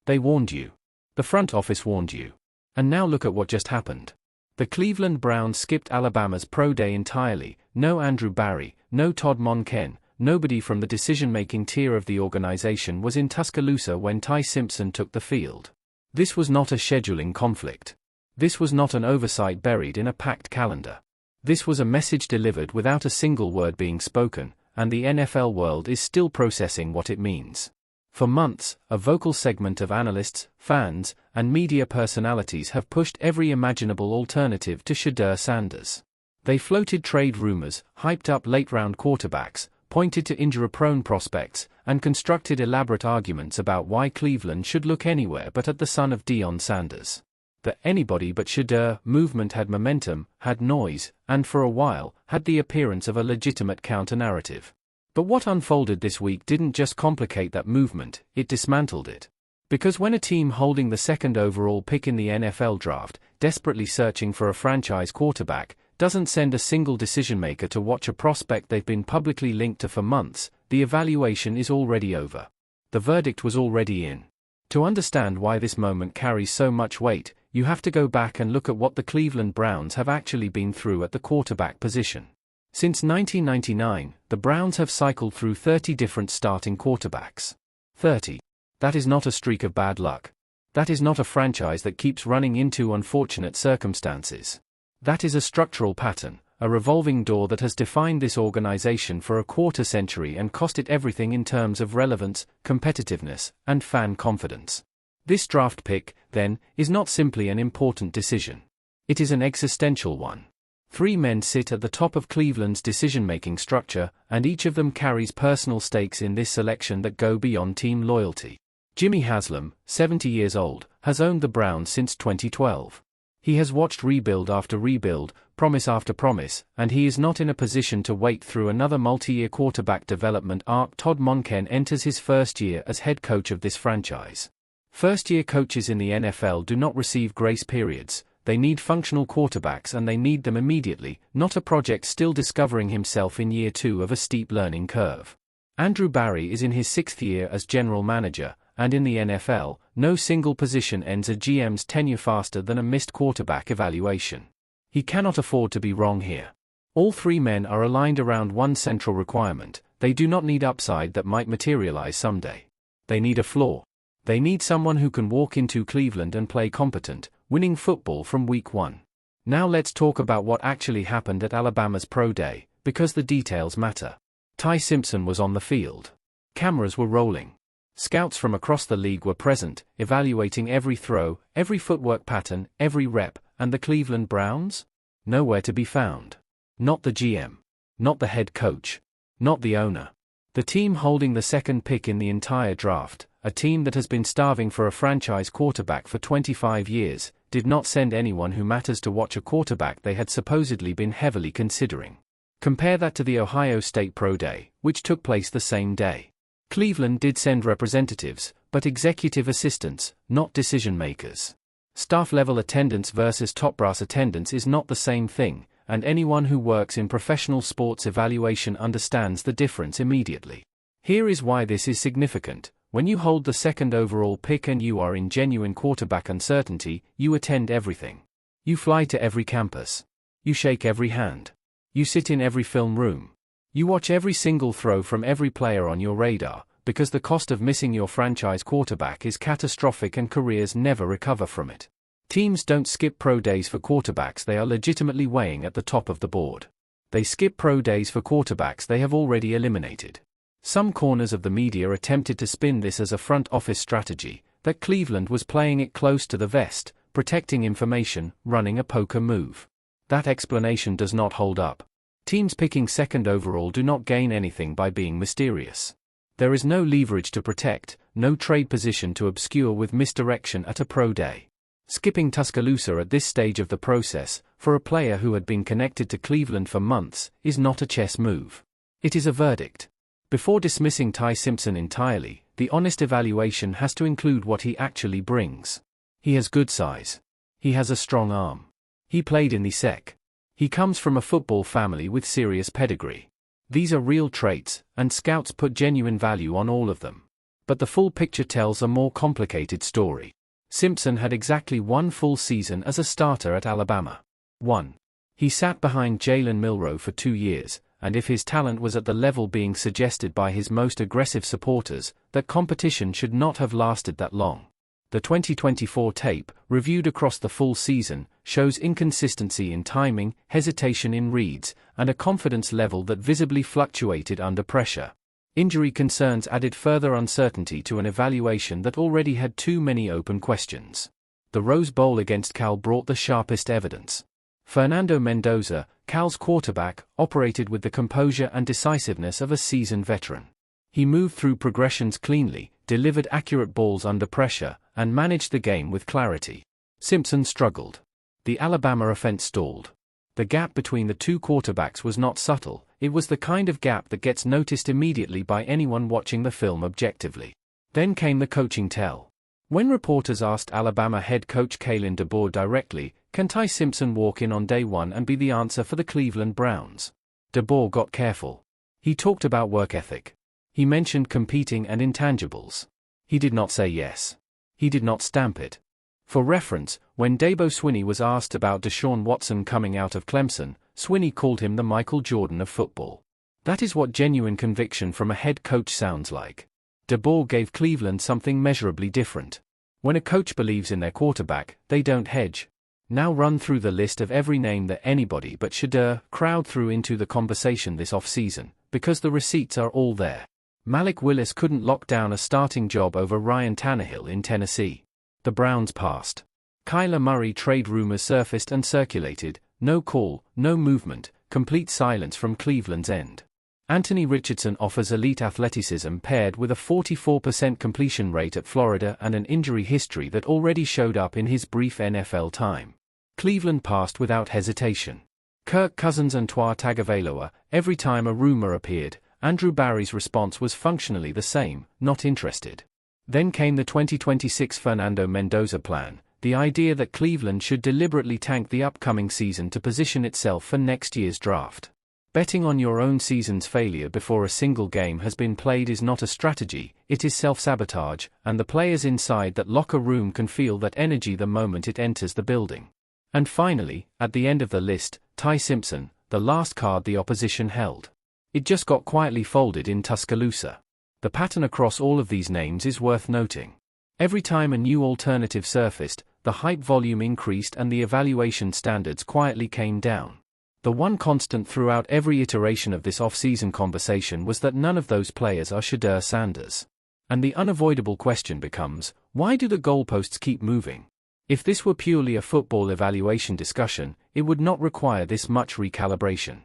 They warned you. The front office warned you. And now look at what just happened. The Cleveland Browns skipped Alabama's pro day entirely. No Andrew Barry, no Todd Monken, nobody from the decision-making tier of the organization was in Tuscaloosa when Ty Simpson took the field. This was not a scheduling conflict. This was not an oversight buried in a packed calendar. This was a message delivered without a single word being spoken, and the NFL world is still processing what it means. For months, a vocal segment of analysts, fans, and media personalities have pushed every imaginable alternative to Shedeur Sanders. They floated trade rumors, hyped up late-round quarterbacks, pointed to injury-prone prospects, and constructed elaborate arguments about why Cleveland should look anywhere but at the son of Deion Sanders. The anybody but Shedeur movement had momentum, had noise, and for a while, had the appearance of a legitimate counter-narrative. But what unfolded this week didn't just complicate that movement, it dismantled it. Because when a team holding the second overall pick in the NFL draft, desperately searching for a franchise quarterback, doesn't send a single decision-maker to watch a prospect they've been publicly linked to for months, the evaluation is already over. The verdict was already in. To understand why this moment carries so much weight, you have to go back and look at what the Cleveland Browns have actually been through at the quarterback position. Since 1999, the Browns have cycled through 30 different starting quarterbacks. 30. That is not a streak of bad luck. That is not a franchise that keeps running into unfortunate circumstances. That is a structural pattern, a revolving door that has defined this organization for a quarter century and cost it everything in terms of relevance, competitiveness, and fan confidence. This draft pick, then, is not simply an important decision. It is an existential one. 3 men sit at the top of Cleveland's decision-making structure, and each of them carries personal stakes in this selection that go beyond team loyalty. Jimmy Haslam, 70 years old, has owned the Browns since 2012. He has watched rebuild after rebuild, promise after promise, and he is not in a position to wait through another multi-year quarterback development arc. Todd Monken enters his first year as head coach of this franchise. First-year coaches in the NFL do not receive grace periods. They need functional quarterbacks and they need them immediately, not a project still discovering himself in year 2 of a steep learning curve. Andrew Barry is in his 6th year as general manager, and in the NFL, no single position ends a GM's tenure faster than a missed quarterback evaluation. He cannot afford to be wrong here. All 3 men are aligned around one central requirement: they do not need upside that might materialize someday. They need a floor. They need someone who can walk into Cleveland and play competent, winning football from week 1. Now let's talk about what actually happened at Alabama's pro day, because the details matter. Ty Simpson was on the field. Cameras were rolling. Scouts from across the league were present, evaluating every throw, every footwork pattern, every rep, and the Cleveland Browns? Nowhere to be found. Not the GM. Not the head coach. Not the owner. The team holding the second pick in the entire draft, a team that has been starving for a franchise quarterback for 25 years, did not send anyone who matters to watch a quarterback they had supposedly been heavily considering. Compare that to the Ohio State Pro Day, which took place the same day. Cleveland did send representatives, but executive assistants, not decision-makers. Staff-level attendance versus top-brass attendance is not the same thing, and anyone who works in professional sports evaluation understands the difference immediately. Here is why this is significant. When you hold the second overall pick and you are in genuine quarterback uncertainty, you attend everything. You fly to every campus. You shake every hand. You sit in every film room. You watch every single throw from every player on your radar, because the cost of missing your franchise quarterback is catastrophic and careers never recover from it. Teams don't skip pro days for quarterbacks they are legitimately weighing at the top of the board. They skip pro days for quarterbacks they have already eliminated. Some corners of the media attempted to spin this as a front office strategy, that Cleveland was playing it close to the vest, protecting information, running a poker move. That explanation does not hold up. Teams picking second overall do not gain anything by being mysterious. There is no leverage to protect, no trade position to obscure with misdirection at a pro day. Skipping Tuscaloosa at this stage of the process, for a player who had been connected to Cleveland for months, is not a chess move. It is a verdict. Before dismissing Ty Simpson entirely, the honest evaluation has to include what he actually brings. He has good size. He has a strong arm. He played in the SEC. He comes from a football family with serious pedigree. These are real traits, and scouts put genuine value on all of them. But the full picture tells a more complicated story. Simpson had exactly one full season as a starter at Alabama. 1. He sat behind Jalen Milroe for 2 years, and if his talent was at the level being suggested by his most aggressive supporters, that competition should not have lasted that long. The 2024 tape, reviewed across the full season, shows inconsistency in timing, hesitation in reads, and a confidence level that visibly fluctuated under pressure. Injury concerns added further uncertainty to an evaluation that already had too many open questions. The Rose Bowl against Cal brought the sharpest evidence. Fernando Mendoza, Cal's quarterback, operated with the composure and decisiveness of a seasoned veteran. He moved through progressions cleanly, delivered accurate balls under pressure, and managed the game with clarity. Simpson struggled. The Alabama offense stalled. The gap between the two quarterbacks was not subtle, it was the kind of gap that gets noticed immediately by anyone watching the film objectively. Then came the coaching tell. When reporters asked Alabama head coach Kalen DeBoer directly, "Can Ty Simpson walk in on day one and be the answer for the Cleveland Browns?" DeBoer got careful. He talked about work ethic. He mentioned competing and intangibles. He did not say yes. He did not stamp it. For reference, when Dabo Swinney was asked about Deshaun Watson coming out of Clemson, Swinney called him the Michael Jordan of football. That is what genuine conviction from a head coach sounds like. DeBoer gave Cleveland something measurably different. When a coach believes in their quarterback, they don't hedge. Now run through the list of every name that anybody but Shedeur crowd threw into the conversation this offseason, because the receipts are all there. Malik Willis couldn't lock down a starting job over Ryan Tannehill in Tennessee. The Browns passed. Kyler Murray trade rumors surfaced and circulated, no call, no movement, complete silence from Cleveland's end. Anthony Richardson offers elite athleticism paired with a 44% completion rate at Florida and an injury history that already showed up in his brief NFL time. Cleveland passed without hesitation. Kirk Cousins and Tua Tagovailoa, every time a rumor appeared, Andrew Barry's response was functionally the same, not interested. Then came the 2026 Fernando Mendoza plan, the idea that Cleveland should deliberately tank the upcoming season to position itself for next year's draft. Betting on your own season's failure before a single game has been played is not a strategy, it is self-sabotage, and the players inside that locker room can feel that energy the moment it enters the building. And finally, at the end of the list, Ty Simpson, the last card the opposition held. It just got quietly folded in Tuscaloosa. The pattern across all of these names is worth noting. Every time a new alternative surfaced, the hype volume increased and the evaluation standards quietly came down. The one constant throughout every iteration of this off-season conversation was that none of those players are Shedeur Sanders. And the unavoidable question becomes, why do the goalposts keep moving? If this were purely a football evaluation discussion, it would not require this much recalibration.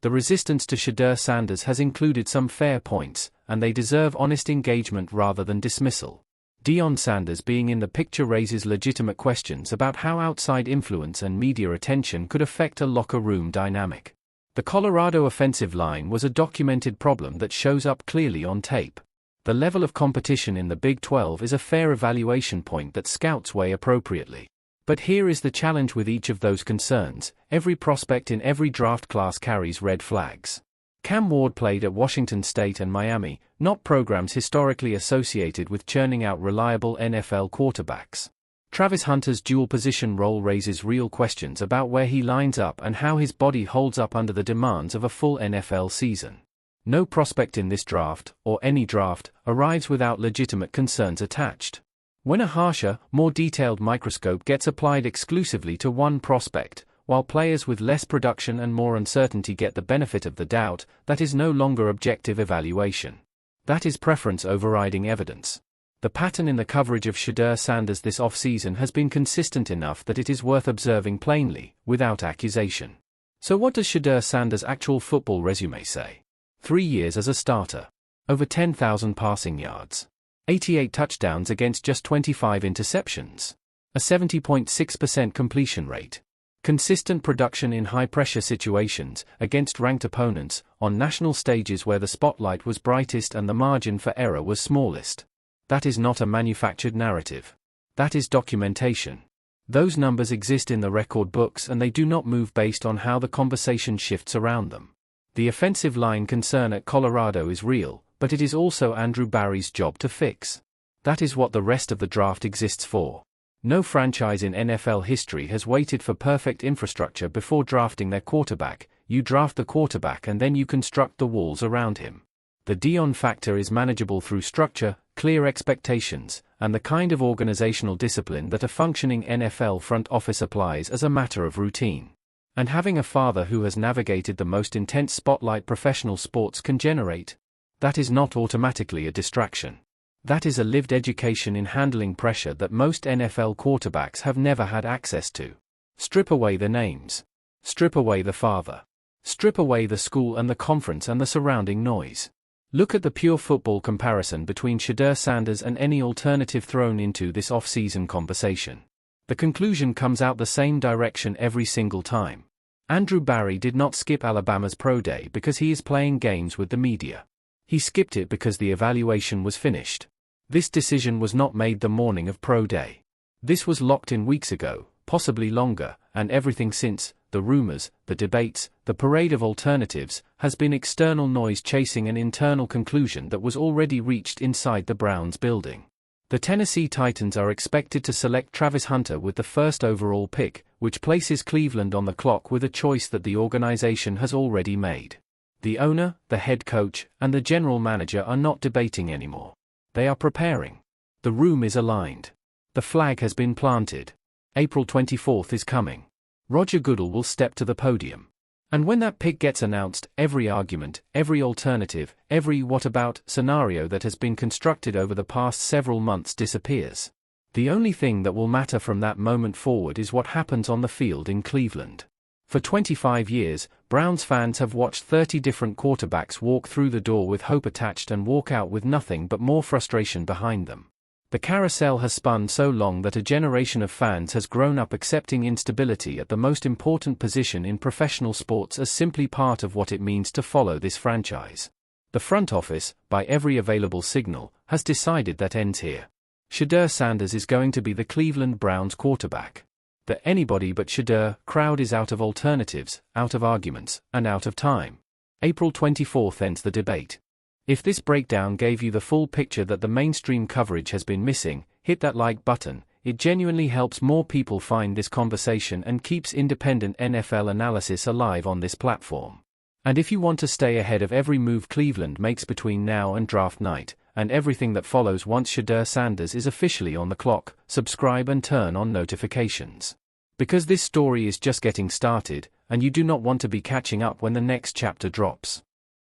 The resistance to Shedeur Sanders has included some fair points, and they deserve honest engagement rather than dismissal. Deion Sanders being in the picture raises legitimate questions about how outside influence and media attention could affect a locker room dynamic. The Colorado offensive line was a documented problem that shows up clearly on tape. The level of competition in the Big 12 is a fair evaluation point that scouts weigh appropriately. But here is the challenge with each of those concerns: every prospect in every draft class carries red flags. Cam Ward played at Washington State and Miami, not programs historically associated with churning out reliable NFL quarterbacks. Travis Hunter's dual-position role raises real questions about where he lines up and how his body holds up under the demands of a full NFL season. No prospect in this draft, or any draft, arrives without legitimate concerns attached. When a harsher, more detailed microscope gets applied exclusively to one prospect, while players with less production and more uncertainty get the benefit of the doubt, that is no longer objective evaluation. That is preference overriding evidence. The pattern in the coverage of Shedeur Sanders this offseason has been consistent enough that it is worth observing plainly, without accusation. So what does Shedeur Sanders' actual football resume say? 3 years as a starter. Over 10,000 passing yards. 88 touchdowns against just 25 interceptions. A 70.6% completion rate. Consistent production in high-pressure situations, against ranked opponents, on national stages where the spotlight was brightest and the margin for error was smallest. That is not a manufactured narrative. That is documentation. Those numbers exist in the record books and they do not move based on how the conversation shifts around them. The offensive line concern at Colorado is real, but it is also Andrew Barry's job to fix. That is what the rest of the draft exists for. No franchise in NFL history has waited for perfect infrastructure before drafting their quarterback. You draft the quarterback and then you construct the walls around him. The Dion factor is manageable through structure, clear expectations, and the kind of organizational discipline that a functioning NFL front office applies as a matter of routine. And having a father who has navigated the most intense spotlight professional sports can generate, that is not automatically a distraction. That is a lived education in handling pressure that most NFL quarterbacks have never had access to. Strip away the names. Strip away the father. Strip away the school and the conference and the surrounding noise. Look at the pure football comparison between Shedeur Sanders and any alternative thrown into this off-season conversation. The conclusion comes out the same direction every single time. Andrew Barry did not skip Alabama's pro day because he is playing games with the media. He skipped it because the evaluation was finished. This decision was not made the morning of pro day. This was locked in weeks ago, possibly longer, and everything since, the rumors, the debates, the parade of alternatives, has been external noise chasing an internal conclusion that was already reached inside the Browns building. The Tennessee Titans are expected to select Travis Hunter with the first overall pick, which places Cleveland on the clock with a choice that the organization has already made. The owner, the head coach, and the general manager are not debating anymore. They are preparing. The room is aligned. The flag has been planted. April 24th is coming. Roger Goodell will step to the podium. And when that pick gets announced, every argument, every alternative, every what about scenario that has been constructed over the past several months disappears. The only thing that will matter from that moment forward is what happens on the field in Cleveland. For 25 years, Browns fans have watched 30 different quarterbacks walk through the door with hope attached and walk out with nothing but more frustration behind them. The carousel has spun so long that a generation of fans has grown up accepting instability at the most important position in professional sports as simply part of what it means to follow this franchise. The front office, by every available signal, has decided that ends here. Shedeur Sanders is going to be the Cleveland Browns quarterback. The anybody but Shedeur crowd is out of alternatives, out of arguments, and out of time. April 24th ends the debate. If this breakdown gave you the full picture that the mainstream coverage has been missing, hit that like button. It genuinely helps more people find this conversation and keeps independent NFL analysis alive on this platform. And if you want to stay ahead of every move Cleveland makes between now and draft night, and everything that follows once Shedeur Sanders is officially on the clock, subscribe and turn on notifications. Because this story is just getting started, and you do not want to be catching up when the next chapter drops.